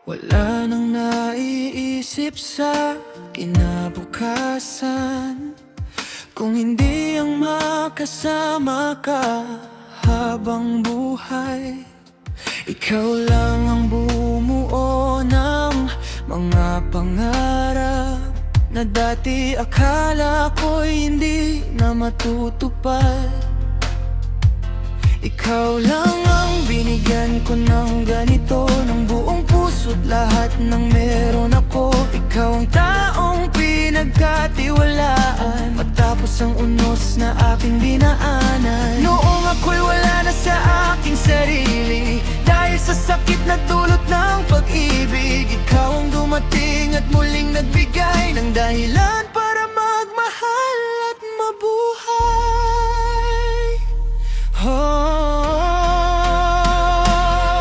Wala nang naiisip sa kinabukasan, kung hindi ang makasama ka habang buhay. Ikaw lang ang bumuo ng mga pangarap na dati akala ko'y hindi na matutupad. Ikaw lang ang binigyan ko ng ganito, ng buong puso't lahat ng meron ako. Ikaw ang taong pinagkatiwalaan matapos ang unos na aking dinaanan. Noong ako'y wala na sa aking sarili, dahil sa sakit na dulot ng pag-ibig, ikaw ang dumating at muling nagbigay ng dahilan para magmahal at mabuhay.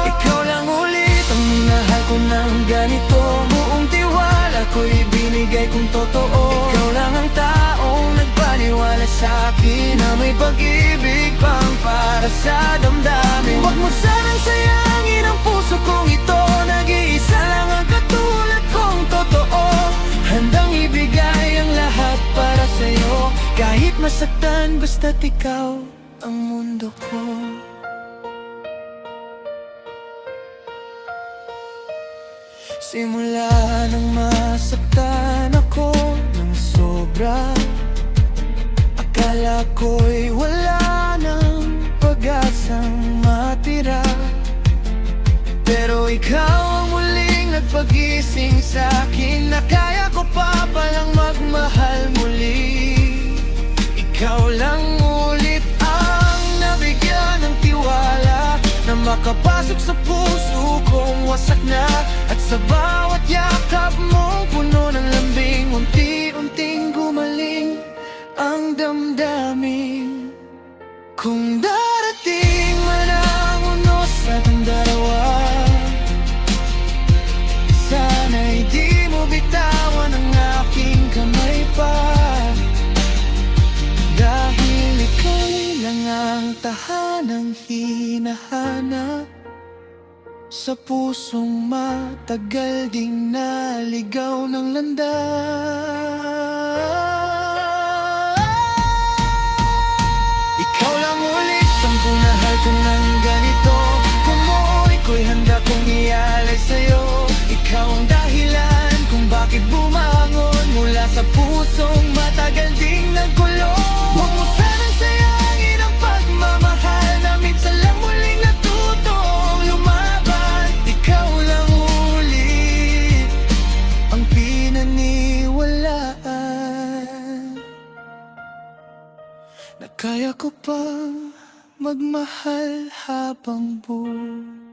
Ikaw lang ulit ang minahal ko ng ganito, buong tiwala ko'y binigay kong totoo. Ikaw lang ang taong nagpaniwala sa akin na may pag-ibig pang para sa damdamin. Huwag mo sanang sayangin ang puso kong ito, nag-iisa lang ang katulad kong totoo. Handang ibigay ang lahat para sa'yo, kahit masaktan basta't ikaw ang mundo ko. Simula nang masaktan ako ng sobra, akala ko'y wala nang pag-asang matira. Pero ikaw ang muling nagpagising sa'kin na kaya ko pa palang magmahal muli. Ikaw lang ulit ang nabigyan ng tiwala na makapasok sa puso kong wasak na. At sa bawat yakap mong puno ng lambing, unti-unting gumaling ang damdamin. Kung darating man ang unos at ang darawa, sana'y di mo bitawan ang aking kamay pa. Dahil ikaw lang ang tahanang hinahanap sa pusong matagal ding naligaw ng landas. Ikaw lang ulit ang kunahal ko ng ganito, kumuoy ko'y handa kong ialay sa'yo. Ikaw ang dahilan kung bakit bumangon mula sa pusong matagal ding nagkulong. Huwag mo sanang sayangin ang pagmamahal na minsan lang muling natutong lumaban. Ikaw lang ulit ang pinaniwalaan na kaya ko pang magmahal habang buhay.